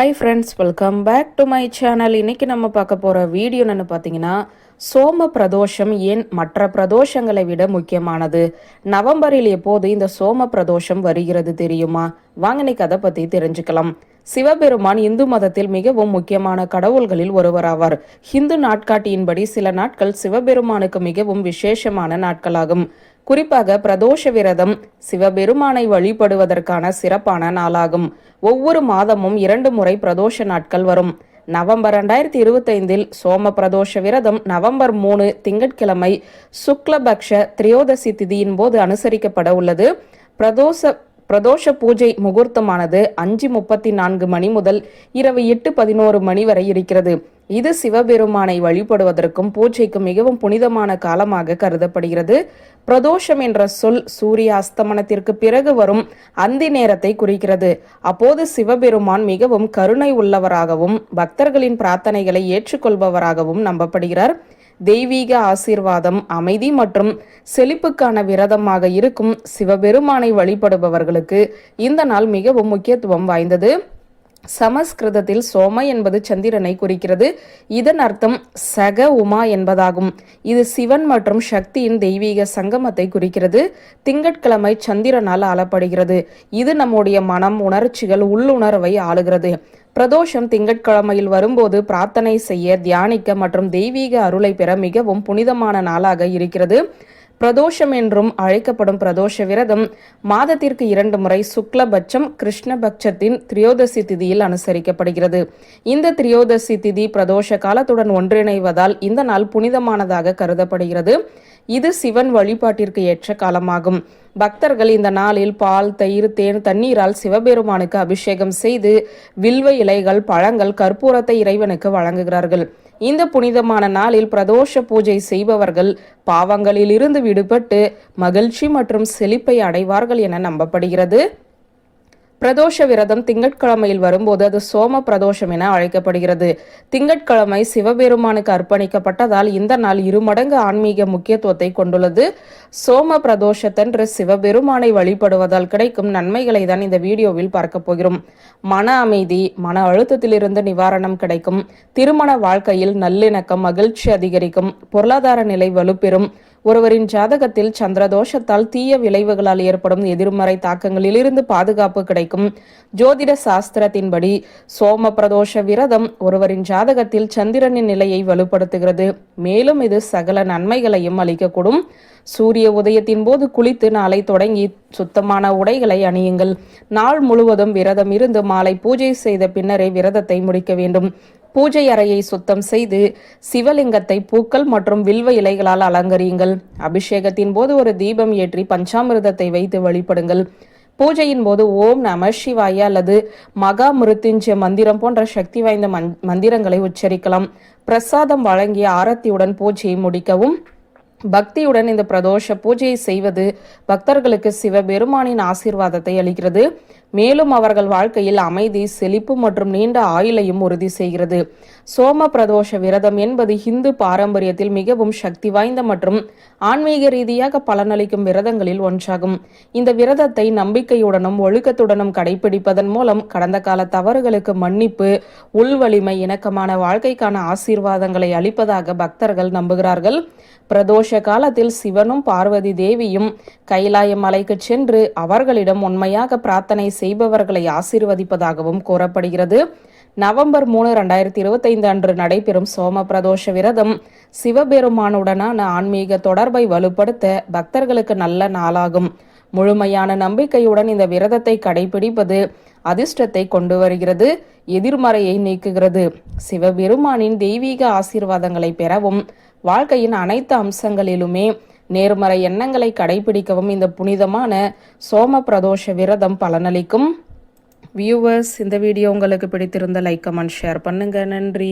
Hi friends, welcome back to my channel. இன்னைக்கு நம்ம பார்க்க போகிற வீடியோ என்னென்னு பார்த்தீங்கன்னா, சோம பிரதோஷம் ஏன் மற்ற பிரதோஷங்களை விட முக்கியமானது? நவம்பரில் எப்போது இந்த சோம பிரதோஷம் வருகிறது தெரியுமா? வாங்க இன்னைக்கு அதை பற்றி தெரிஞ்சுக்கலாம். சிவபெருமான் இந்து மதத்தில் மிகவும் முக்கியமான கடவுள்களில் ஒருவராவார். ஹிந்து நாட்காட்டியின்படி சில நாட்கள் சிவபெருமானுக்கு மிகவும் விசேஷமான நாட்களாகும். குறிப்பாக பிரதோஷ விரதம் சிவபெருமானை வழிபடுவதற்கான சிறப்பான நாளாகும். ஒவ்வொரு மாதமும் 2 முறை பிரதோஷ நாட்கள் வரும். நவம்பர் 2025 சோம பிரதோஷ விரதம் நவம்பர் 3 திங்கட்கிழமை சுக்லபக்ஷ திரியோதசி திதியின் போது அனுசரிக்கப்பட உள்ளது. பிரதோஷ பூஜை முகூர்த்தமானது 5:34 மணி முதல் இரவு 8:11 மணி வரை இருக்கிறது. இது சிவபெருமானை வழிபடுவதற்கும் பூஜைக்கும் மிகவும் புனிதமான காலமாக கருதப்படுகிறது. பிரதோஷம் என்ற சொல் சூரிய அஸ்தமனத்திற்கு பிறகு வரும் அந்தி நேரத்தை குறிக்கிறது. அப்போது சிவபெருமான் மிகவும் கருணை உள்ளவராகவும் பக்தர்களின் பிரார்த்தனைகளை ஏற்றுக்கொள்பவராகவும் நம்பப்படுகிறார். தெய்வீக ஆசீர்வாதம், அமைதி மற்றும் செழிப்புக்கான விரதமாக இருக்கும் சிவபெருமானை வழிபடுபவர்களுக்கு இந்த நாள் மிகவும் முக்கியத்துவம் வாய்ந்தது. சமஸ்கிருதத்தில் சோம என்பது சந்திரனை குறிக்கிறது. இதன் அர்த்தம் சக உமா என்பதாகும். இது சிவன் மற்றும் சக்தியின் தெய்வீக சங்கமத்தை குறிக்கிறது. திங்கட்கிழமை சந்திரனால் ஆளப்படுகிறது. இது நம்முடைய மனம், உணர்ச்சிகள், உள்ளுணர்வை ஆளுகிறது. பிரதோஷம் திங்கட்கிழமையில் வரும்போது பிரார்த்தனை செய்ய, தியானிக்க மற்றும் தெய்வீக அருளை பெற மிகவும் புனிதமான நாளாக இருக்கிறது. பிரதோஷம் என்றும் அழைக்கப்படும் பிரதோஷ விரதம் மாதத்திற்கு 2 முறை சுக்லபட்சம் கிருஷ்ணபட்சத்தின் திரியோதசி திதியில் அனுசரிக்கப்படுகிறது. இந்த திரியோதசி திதி பிரதோஷ காலத்துடன் ஒன்றிணைவதால் இந்த நாள் புனிதமானதாக கருதப்படுகிறது. இது சிவன் வழிபாட்டிற்கு ஏற்ற காலமாகும். பக்தர்கள் இந்த நாளில் பால், தயிர், தேன், தண்ணீரால் சிவபெருமானுக்கு அபிஷேகம் செய்து வில்வ இலைகள், பழங்கள், கற்பூரத்தை இறைவனுக்கு வழங்குகிறார்கள். இந்த புனிதமான நாளில் பிரதோஷ பூஜை செய்பவர்கள் பாவங்களில் இருந்து விடுபட்டு மகிழ்ச்சி மற்றும் செழிப்பை அடைவார்கள் என நம்பப்படுகிறது. பிரதோஷ விரதம் திங்கட்கிழமையில் வரும்போது அது சோம பிரதோஷம் என அழைக்கப்படுகிறது. திங்கட்கிழமை சிவபெருமானுக்கு அர்ப்பணிக்கப்பட்டதால் இந்த நாள் 2 மடங்கு ஆன்மீக முக்கியத்துவத்தை கொண்டுள்ளது. சோம பிரதோஷத்தன்று சிவபெருமானை வழிபடுவதால் கிடைக்கும் நன்மைகளை தான் இந்த வீடியோவில் பார்க்க போகிறோம். மன அமைதி, மன அழுத்தத்திலிருந்து நிவாரணம் கிடைக்கும், திருமண வாழ்க்கையில் நல்லிணக்கம், மகிழ்ச்சி அதிகரிக்கும், பொருளாதார நிலை வலுப்பெறும், ஒருவரின் ஜாதகத்தில் சந்திரதோஷத்தால் தீய விளைவுகளால் ஏற்படும் எதிர்மறை தாக்கங்களிலிருந்து பாதுகாப்பு கிடைக்கும். ஜோதிட சாஸ்திரத்தின்படி சோம பிரதோஷ விரதம் ஒருவரின் ஜாதகத்தில் சந்திரனின் நிலையை வலுப்படுத்துகிறது. மேலும் இது சகல நன்மைகளையும் அளிக்கக்கூடும். சூரிய உதயத்தின் போது குளித்து நாளை தொடங்கி சுத்தமான உடைகளை அணியுங்கள். நாள் முழுவதும் விரதம் இருந்து மாலை பூஜை செய்த பின்னரே விரதத்தை முடிக்க வேண்டும். பூஜை அறையை சுத்தம் செய்து சிவலிங்கத்தை பூக்கள் மற்றும் வில்வ இலைகளால் அலங்கரியுங்கள். அபிஷேகத்தின் போது ஒரு தீபம் ஏற்றி பஞ்சாமிர்தத்தை வைத்து வழிபடுங்கள். பூஜையின் போது ஓம் நம சிவாய அல்லது மகா மிருத்யுஞ்சய மந்திரம் போன்ற சக்தி வாய்ந்த மந்திரங்களை உச்சரிக்கலாம். பிரசாதம் வழங்கிய ஆரத்தியுடன் பூஜையை முடிக்கவும். பக்தியுடன் இந்த பிரதோஷ பூஜையை செய்வது பக்தர்களுக்கு சிவபெருமானின் ஆசீர்வாதத்தை அளிக்கிறது. மேலும் அவர்கள் வாழ்க்கையில் அமைதி, செழிப்பு மற்றும் நீண்ட ஆயுளையும் உறுதி செய்கிறது. சோம பிரதோஷ விரதம் என்பது இந்து பாரம்பரியத்தில் மிகவும் சக்தி வாய்ந்த மற்றும் ஆன்மீக ரீதியாக பலனளிக்கும் விரதங்களில் ஒன்றாகும். இந்த விரதத்தை நம்பிக்கையுடனும் ஒழுக்கத்துடனும் கடைபிடிப்பதன் மூலம் கடந்த கால தவறுகளுக்கு மன்னிப்பு, உள்வலிமை, இணக்கமான வாழ்க்கைக்கான ஆசீர்வாதங்களை அளிப்பதாக பக்தர்கள் நம்புகிறார்கள். பிரதோஷ காலத்தில் சிவனும் பார்வதி தேவியும் கைலாய மலைக்கு சென்று அவர்களிடம் உண்மையாக பிரார்த்தனை செய்பவர்களை ஆசீர்வதிப்பதாகவும் கூறப்படுகிறது. நவம்பர் 3, 2025 அன்று நடைபெறும் சோம பிரதோஷ விரதம் சிவபெருமானுடனான ஆன்மீக தொடர்பை வலுப்படுத்த பக்தர்களுக்கு நல்ல நாளாகும். முழுமையான நம்பிக்கையுடன் இந்த விரதத்தை கடைபிடிப்பது அதிர்ஷ்டத்தை கொண்டு வருகிறது, எதிர்மறையை நீக்குகிறது. சிவபெருமானின் தெய்வீக ஆசீர்வாதங்களை பெறவும் வாழ்க்கையின் அனைத்து அம்சங்களிலுமே நேர்மறை எண்ணங்களை கடைபிடிக்கவும் இந்த புனிதமான சோம பிரதோஷ விரதம் பலனளிக்கும். வியூவர்ஸ், இந்த வீடியோ உங்களுக்கு பிடித்திருந்த லைக், கமெண்ட், ஷேர் பண்ணுங்க. நன்றி.